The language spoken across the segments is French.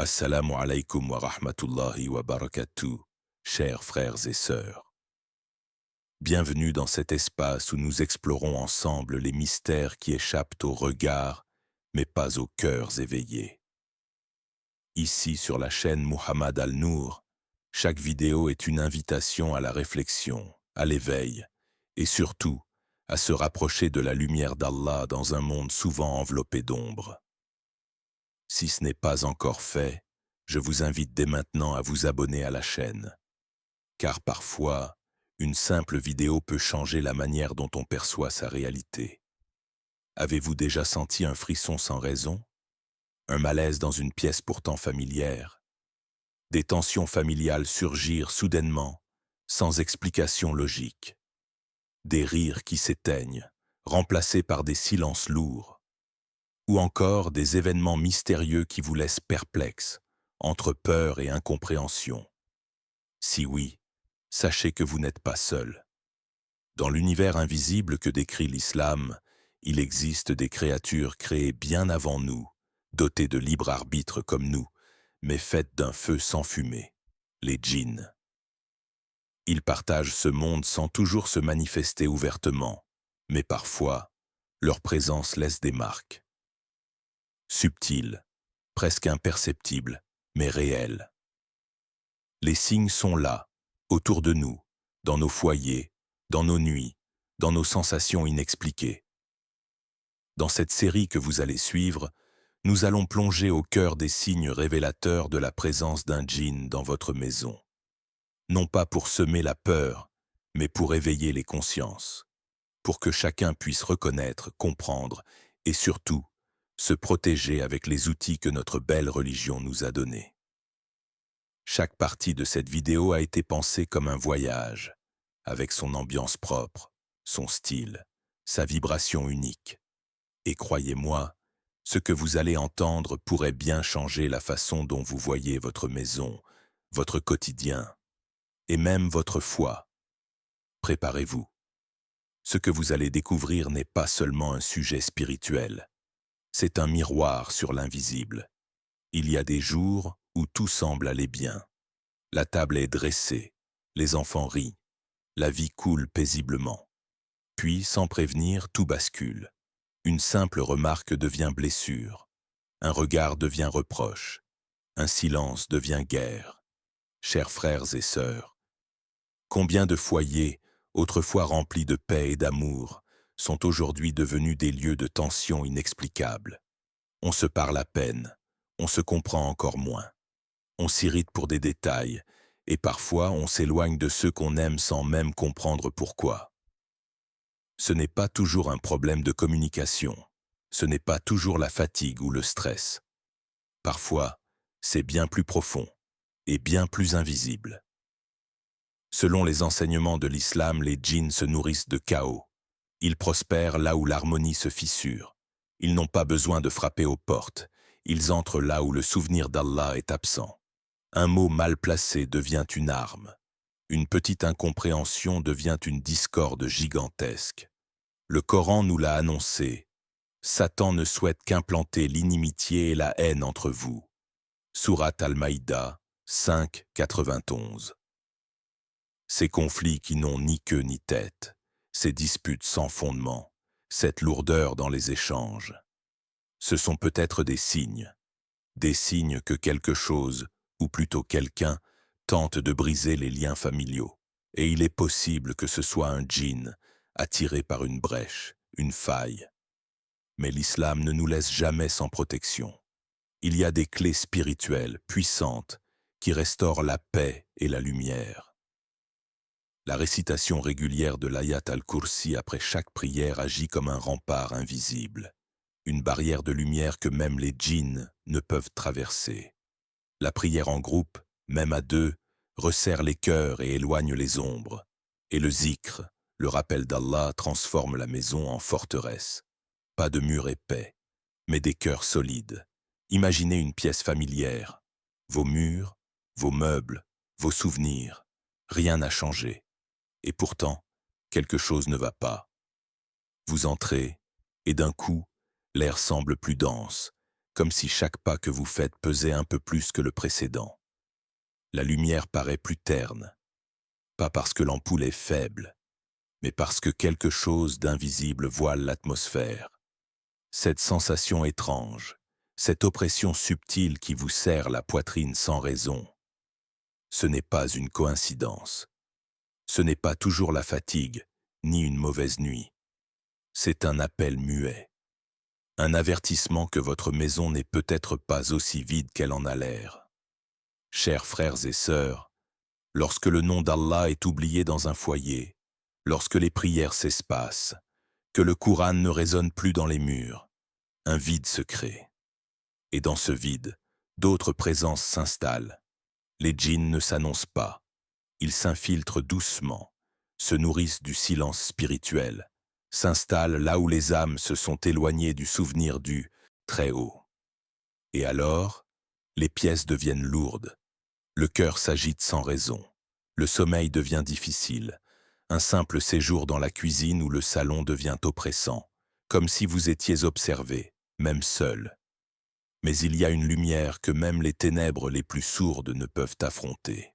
Assalamu alaikum wa rahmatullahi wa barakatuh, chers frères et sœurs. Bienvenue dans cet espace où nous explorons ensemble les mystères qui échappent aux regards, mais pas aux cœurs éveillés. Ici, sur la chaîne Muhammad Al-Nour, chaque vidéo est une invitation à la réflexion, à l'éveil, et surtout, à se rapprocher de la lumière d'Allah dans un monde souvent enveloppé d'ombre. Si ce n'est pas encore fait, je vous invite dès maintenant à vous abonner à la chaîne. Car parfois, une simple vidéo peut changer la manière dont on perçoit sa réalité. Avez-vous déjà senti un frisson sans raison? Un malaise dans une pièce pourtant familière? Des tensions familiales surgir soudainement, sans explication logique? Des rires qui s'éteignent, remplacés par des silences lourds? Ou encore des événements mystérieux qui vous laissent perplexes, entre peur et incompréhension? Si oui, sachez que vous n'êtes pas seul. Dans l'univers invisible que décrit l'islam, il existe des créatures créées bien avant nous, dotées de libre arbitre comme nous, mais faites d'un feu sans fumée, les djinns. Ils partagent ce monde sans toujours se manifester ouvertement, mais parfois, leur présence laisse des marques. Subtiles, presque imperceptibles, mais réels. Les signes sont là, autour de nous, dans nos foyers, dans nos nuits, dans nos sensations inexpliquées. Dans cette série que vous allez suivre, nous allons plonger au cœur des signes révélateurs de la présence d'un djinn dans votre maison. Non pas pour semer la peur, mais pour éveiller les consciences, pour que chacun puisse reconnaître, comprendre et surtout se protéger avec les outils que notre belle religion nous a donnés. Chaque partie de cette vidéo a été pensée comme un voyage, avec son ambiance propre, son style, sa vibration unique. Et croyez-moi, ce que vous allez entendre pourrait bien changer la façon dont vous voyez votre maison, votre quotidien, et même votre foi. Préparez-vous. Ce que vous allez découvrir n'est pas seulement un sujet spirituel, c'est un miroir sur l'invisible. Il y a des jours où tout semble aller bien. La table est dressée, les enfants rient, la vie coule paisiblement. Puis, sans prévenir, tout bascule. Une simple remarque devient blessure, un regard devient reproche, un silence devient guerre. Chers frères et sœurs, combien de foyers, autrefois remplis de paix et d'amour, sont aujourd'hui devenus des lieux de tension inexplicables? On se parle à peine, on se comprend encore moins. On s'irrite pour des détails, et parfois on s'éloigne de ceux qu'on aime sans même comprendre pourquoi. Ce n'est pas toujours un problème de communication, ce n'est pas toujours la fatigue ou le stress. Parfois, c'est bien plus profond et bien plus invisible. Selon les enseignements de l'islam, les djinns se nourrissent de chaos. Ils prospèrent là où l'harmonie se fissure. Ils n'ont pas besoin de frapper aux portes, ils entrent là où le souvenir d'Allah est absent. Un mot mal placé devient une arme. Une petite incompréhension devient une discorde gigantesque. Le Coran nous l'a annoncé. Satan ne souhaite qu'implanter l'inimitié et la haine entre vous. Sourate Al-Maïda 5, 91. Ces conflits qui n'ont ni queue ni tête, ces disputes sans fondement, cette lourdeur dans les échanges. Ce sont peut-être des signes que quelque chose, ou plutôt quelqu'un, tente de briser les liens familiaux. Et il est possible que ce soit un djinn, attiré par une brèche, une faille. Mais l'islam ne nous laisse jamais sans protection. Il y a des clés spirituelles, puissantes, qui restaurent la paix et la lumière. La récitation régulière de l'ayat al-Kursi après chaque prière agit comme un rempart invisible, une barrière de lumière que même les djinns ne peuvent traverser. La prière en groupe, même à deux, resserre les cœurs et éloigne les ombres. Et le zikr, le rappel d'Allah, transforme la maison en forteresse. Pas de murs épais, mais des cœurs solides. Imaginez une pièce familière. Vos murs, vos meubles, vos souvenirs. Rien n'a changé. Et pourtant, quelque chose ne va pas. Vous entrez, et d'un coup, l'air semble plus dense. comme si chaque pas que vous faites pesait un peu plus que le précédent. La lumière paraît plus terne, pas parce que l'ampoule est faible, mais parce que quelque chose d'invisible voile l'atmosphère. Cette sensation étrange, cette oppression subtile qui vous serre la poitrine sans raison, ce n'est pas une coïncidence. Ce n'est pas toujours la fatigue, ni une mauvaise nuit. C'est un appel muet. Un avertissement que votre maison n'est peut-être pas aussi vide qu'elle en a l'air. Chers frères et sœurs, lorsque le nom d'Allah est oublié dans un foyer, lorsque les prières s'espacent, que le Coran ne résonne plus dans les murs, un vide se crée. Et dans ce vide, d'autres présences s'installent. Les djinns ne s'annoncent pas. Ils s'infiltrent doucement, se nourrissent du silence spirituel, s'installent là où les âmes se sont éloignées du souvenir du Très-Haut. Et alors, les pièces deviennent lourdes. Le cœur s'agite sans raison. Le sommeil devient difficile. Un simple séjour dans la cuisine ou le salon devient oppressant, comme si vous étiez observé, même seul. Mais il y a une lumière que même les ténèbres les plus sourdes ne peuvent affronter.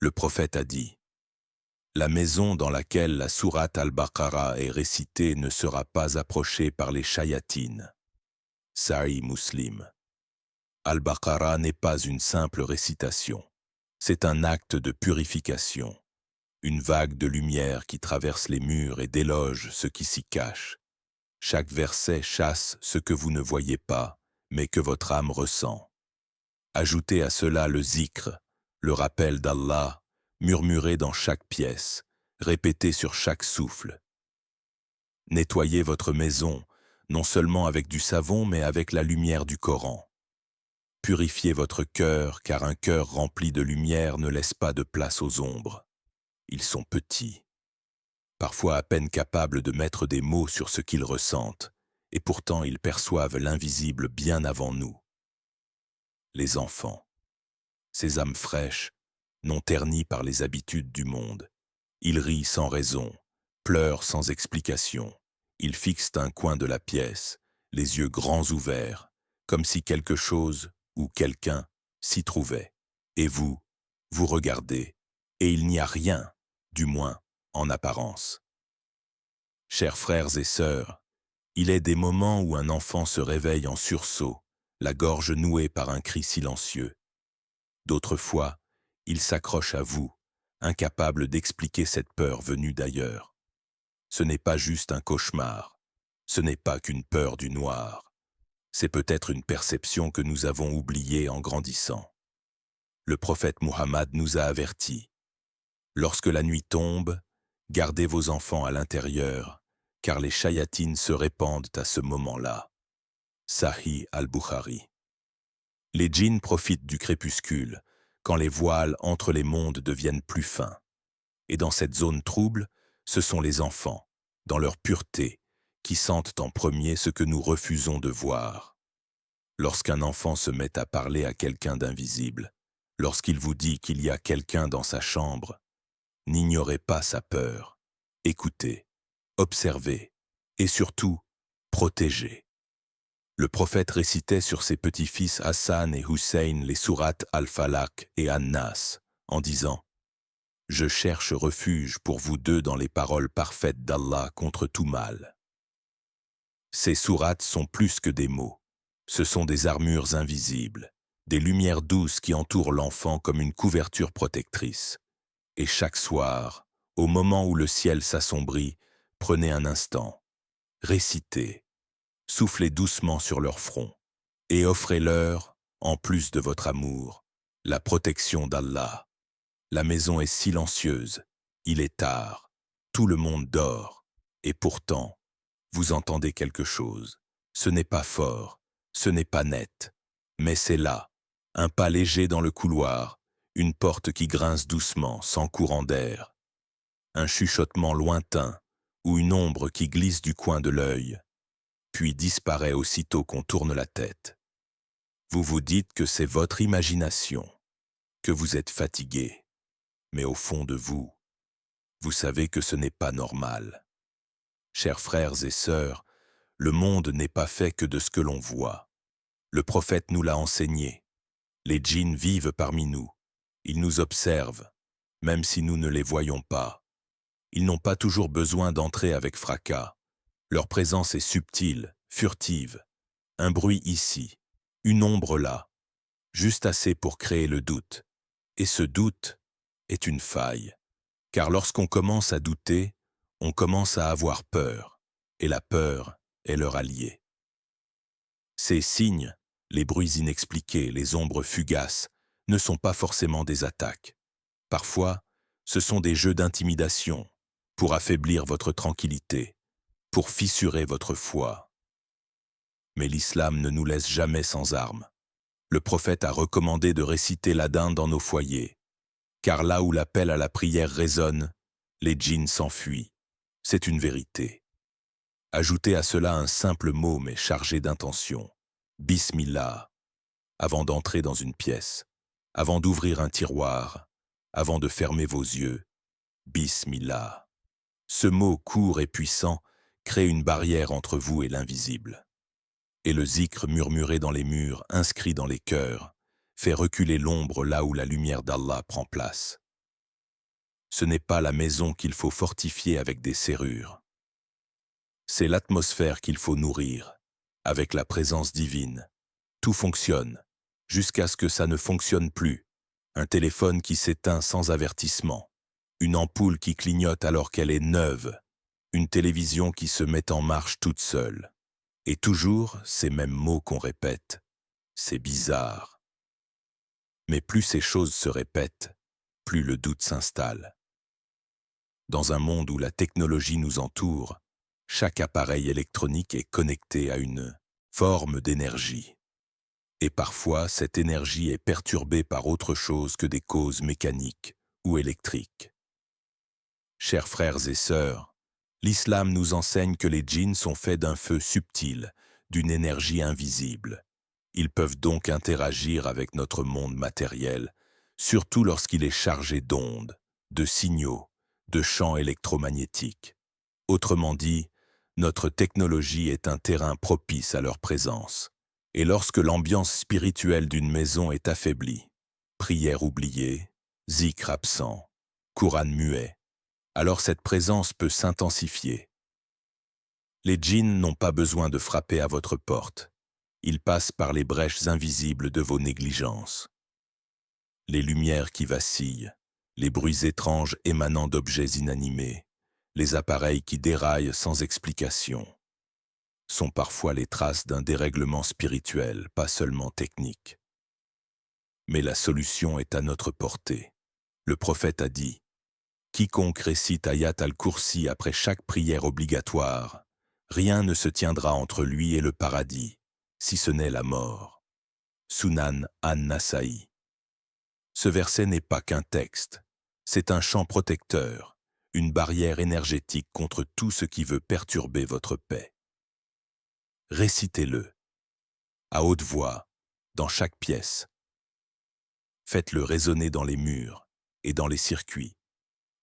Le prophète a dit: « La maison dans laquelle la sourate Al-Baqarah est récitée ne sera pas approchée par les shayatines. » Sahih Muslim. Al-Baqarah n'est pas une simple récitation. C'est un acte de purification, une vague de lumière qui traverse les murs et déloge ce qui s'y cache. Chaque verset chasse ce que vous ne voyez pas, mais que votre âme ressent. Ajoutez à cela le zikr, le rappel d'Allah, murmuré dans chaque pièce, répété sur chaque souffle. Nettoyez votre maison, non seulement avec du savon, mais avec la lumière du Coran. Purifiez votre cœur, car un cœur rempli de lumière ne laisse pas de place aux ombres. Ils sont petits, parfois à peine capables de mettre des mots sur ce qu'ils ressentent, et pourtant ils perçoivent l'invisible bien avant nous. Les enfants, ces âmes fraîches, non ternies par les habitudes du monde. Ils rient sans raison, pleurent sans explication. Ils fixent un coin de la pièce, les yeux grands ouverts, comme si quelque chose ou quelqu'un s'y trouvait. Et vous, vous regardez, et il n'y a rien, du moins en apparence. Chers frères et sœurs, il est des moments où un enfant se réveille en sursaut, la gorge nouée par un cri silencieux. D'autres fois, il s'accroche à vous, incapable d'expliquer cette peur venue d'ailleurs. Ce n'est pas juste un cauchemar, ce n'est pas qu'une peur du noir. C'est peut-être une perception que nous avons oubliée en grandissant. Le prophète Muhammad nous a avertis. Lorsque la nuit tombe, gardez vos enfants à l'intérieur, car les shayatines se répandent à ce moment-là. Sahih al-Bukhari. Les djinns profitent du crépuscule, quand les voiles entre les mondes deviennent plus fins. Et dans cette zone trouble, ce sont les enfants, dans leur pureté, qui sentent en premier ce que nous refusons de voir. Lorsqu'un enfant se met à parler à quelqu'un d'invisible, lorsqu'il vous dit qu'il y a quelqu'un dans sa chambre, n'ignorez pas sa peur. Écoutez, observez et surtout, protégez. Le prophète récitait sur ses petits-fils Hassan et Hussein les sourates Al-Falaq et An-Nas, en disant: « Je cherche refuge pour vous deux dans les paroles parfaites d'Allah contre tout mal. » Ces sourates sont plus que des mots. Ce sont des armures invisibles, des lumières douces qui entourent l'enfant comme une couverture protectrice. Et chaque soir, au moment où le ciel s'assombrit, prenez un instant, récitez, soufflez doucement sur leur front et offrez-leur, en plus de votre amour, la protection d'Allah. La maison est silencieuse, il est tard, tout le monde dort, et pourtant, vous entendez quelque chose. Ce n'est pas fort, ce n'est pas net, mais c'est là, un pas léger dans le couloir, une porte qui grince doucement, sans courant d'air, un chuchotement lointain ou une ombre qui glisse du coin de l'œil, puis disparaît aussitôt qu'on tourne la tête. Vous vous dites que c'est votre imagination, que vous êtes fatigué, mais au fond de vous, vous savez que ce n'est pas normal. Chers frères et sœurs, le monde n'est pas fait que de ce que l'on voit. Le prophète nous l'a enseigné. Les djinns vivent parmi nous. Ils nous observent, même si nous ne les voyons pas. Ils n'ont pas toujours besoin d'entrer avec fracas. Leur présence est subtile, furtive. Un bruit ici, une ombre là, juste assez pour créer le doute. Et ce doute est une faille. Car lorsqu'on commence à douter, on commence à avoir peur. Et la peur est leur allié. Ces signes, les bruits inexpliqués, les ombres fugaces, ne sont pas forcément des attaques. Parfois, ce sont des jeux d'intimidation, pour affaiblir votre tranquillité, pour fissurer votre foi. Mais l'islam ne nous laisse jamais sans armes. Le prophète a recommandé de réciter l'adhan dans nos foyers, car là où l'appel à la prière résonne, les djinns s'enfuient. C'est une vérité. Ajoutez à cela un simple mot mais chargé d'intention. Bismillah. Avant d'entrer dans une pièce, avant d'ouvrir un tiroir, avant de fermer vos yeux. Bismillah. Ce mot court et puissant crée une barrière entre vous et l'invisible. Et le zikr murmuré dans les murs, inscrit dans les cœurs, fait reculer l'ombre là où la lumière d'Allah prend place. Ce n'est pas la maison qu'il faut fortifier avec des serrures. C'est l'atmosphère qu'il faut nourrir, avec la présence divine. Tout fonctionne, jusqu'à ce que ça ne fonctionne plus. Un téléphone qui s'éteint sans avertissement, une ampoule qui clignote alors qu'elle est neuve, une télévision qui se met en marche toute seule. Et toujours ces mêmes mots qu'on répète. C'est bizarre. Mais plus ces choses se répètent, plus le doute s'installe. Dans un monde où la technologie nous entoure, chaque appareil électronique est connecté à une forme d'énergie. Et parfois, cette énergie est perturbée par autre chose que des causes mécaniques ou électriques. Chers frères et sœurs, l'islam nous enseigne que les djinns sont faits d'un feu subtil, d'une énergie invisible. Ils peuvent donc interagir avec notre monde matériel, surtout lorsqu'il est chargé d'ondes, de signaux, de champs électromagnétiques. Autrement dit, notre technologie est un terrain propice à leur présence. Et lorsque l'ambiance spirituelle d'une maison est affaiblie, prière oubliée, zikr absent, Coran muet, alors cette présence peut s'intensifier. Les djinns n'ont pas besoin de frapper à votre porte. Ils passent par les brèches invisibles de vos négligences. Les lumières qui vacillent, les bruits étranges émanant d'objets inanimés, les appareils qui déraillent sans explication, sont parfois les traces d'un dérèglement spirituel, pas seulement technique. Mais la solution est à notre portée. Le prophète a dit « Quiconque récite Ayat al-Kursi après chaque prière obligatoire, rien ne se tiendra entre lui et le paradis, si ce n'est la mort. » Sunan an-Nasa'i. Ce verset n'est pas qu'un texte, c'est un champ protecteur, une barrière énergétique contre tout ce qui veut perturber votre paix. Récitez-le, à haute voix, dans chaque pièce. Faites-le résonner dans les murs et dans les circuits.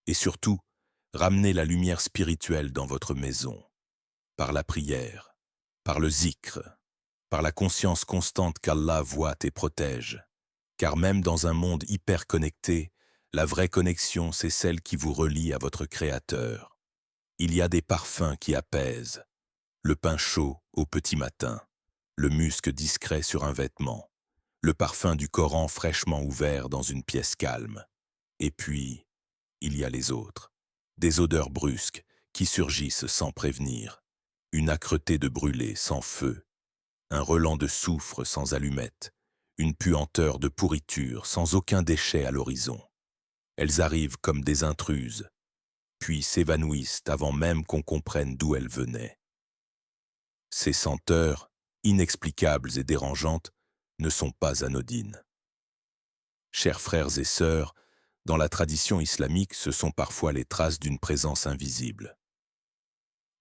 Et surtout, ramenez la lumière spirituelle dans votre maison, par la prière, par le zikr, par la conscience constante qu'Allah voit et protège. Car même dans un monde hyper connecté, la vraie connexion, c'est celle qui vous relie à votre Créateur. Il y a des parfums qui apaisent, le pain chaud au petit matin, le musc discret sur un vêtement, le parfum du Coran fraîchement ouvert dans une pièce calme. Et puis, il y a les autres, des odeurs brusques qui surgissent sans prévenir, une âcreté de brûlé sans feu, un relent de soufre sans allumette, une puanteur de pourriture sans aucun déchet à l'horizon. Elles arrivent comme des intruses, puis s'évanouissent avant même qu'on comprenne d'où elles venaient. Ces senteurs, inexplicables et dérangeantes, ne sont pas anodines. Chers frères et sœurs, dans la tradition islamique, ce sont parfois les traces d'une présence invisible.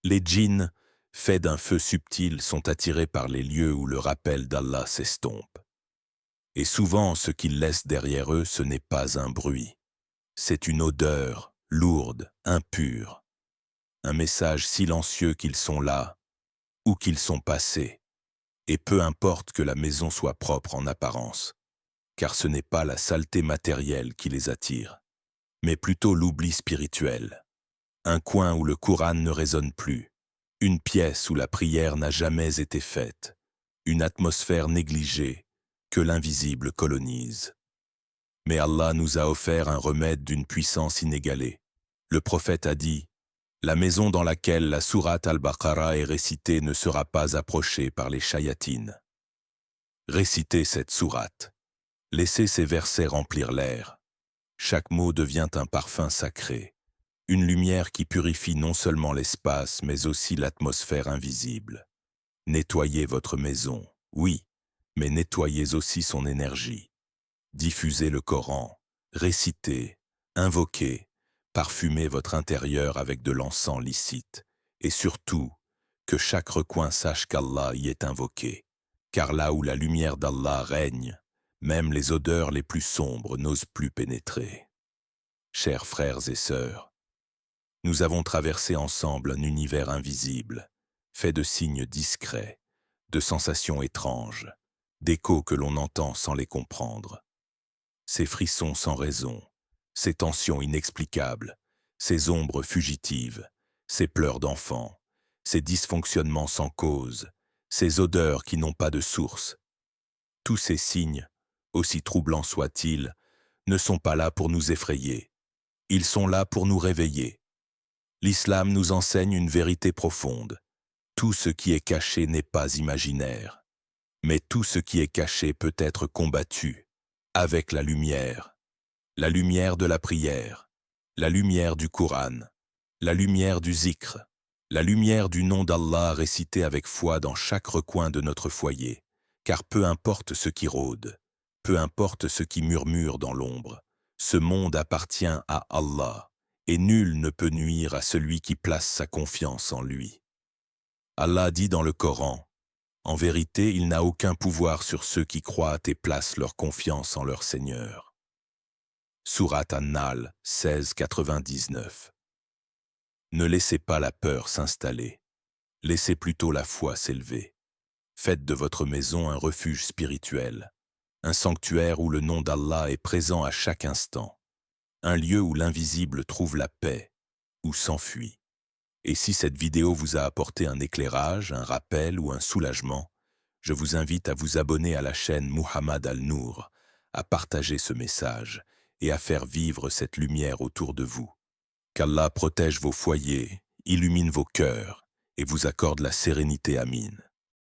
Les djinns, faits d'un feu subtil, sont attirés par les lieux où le rappel d'Allah s'estompe. Et souvent, ce qu'ils laissent derrière eux, ce n'est pas un bruit. C'est une odeur, lourde, impure. Un message silencieux qu'ils sont là, ou qu'ils sont passés, Et peu importe que la maison soit propre en apparence, car ce n'est pas la saleté matérielle qui les attire, mais plutôt l'oubli spirituel. Un coin où le Coran ne résonne plus, une pièce où la prière n'a jamais été faite, une atmosphère négligée que l'invisible colonise. Mais Allah nous a offert un remède d'une puissance inégalée. Le prophète a dit: « La maison dans laquelle la sourate Al-Baqarah est récitée ne sera pas approchée par les shayatines. » Récitez cette sourate. Laissez ces versets remplir l'air. Chaque mot devient un parfum sacré, une lumière qui purifie non seulement l'espace, mais aussi l'atmosphère invisible. Nettoyez votre maison, oui, mais nettoyez aussi son énergie. Diffusez le Coran, récitez, invoquez, parfumez votre intérieur avec de l'encens licite, et surtout, que chaque recoin sache qu'Allah y est invoqué, car là où la lumière d'Allah règne, même les odeurs les plus sombres n'osent plus pénétrer. Chers frères et sœurs, nous avons traversé ensemble un univers invisible, fait de signes discrets, de sensations étranges, d'échos que l'on entend sans les comprendre. Ces frissons sans raison, ces tensions inexplicables, ces ombres fugitives, ces pleurs d'enfants, ces dysfonctionnements sans cause, ces odeurs qui n'ont pas de source. Tous ces signes, aussi troublants soient-ils, ne sont pas là pour nous effrayer. Ils sont là pour nous réveiller. L'islam nous enseigne une vérité profonde. Tout ce qui est caché n'est pas imaginaire, mais tout ce qui est caché peut être combattu avec la lumière de la prière, la lumière du Coran, la lumière du zikr, la lumière du nom d'Allah récité avec foi dans chaque recoin de notre foyer, car peu importe ce qui rôde, peu importe ce qui murmure dans l'ombre, ce monde appartient à Allah, et nul ne peut nuire à celui qui place sa confiance en lui. Allah dit dans le Coran: « En vérité, il n'a aucun pouvoir sur ceux qui croient et placent leur confiance en leur Seigneur. » Sourate An-Nahl 16,99. Ne laissez pas la peur s'installer, laissez plutôt la foi s'élever. Faites de votre maison un refuge spirituel, un sanctuaire où le nom d'Allah est présent à chaque instant, un lieu où l'invisible trouve la paix, ou s'enfuit. Et si cette vidéo vous a apporté un éclairage, un rappel ou un soulagement, je vous invite à vous abonner à la chaîne Muhammad Al-Nour, à partager ce message et à faire vivre cette lumière autour de vous. Qu'Allah protège vos foyers, illumine vos cœurs et vous accorde la sérénité. Amin.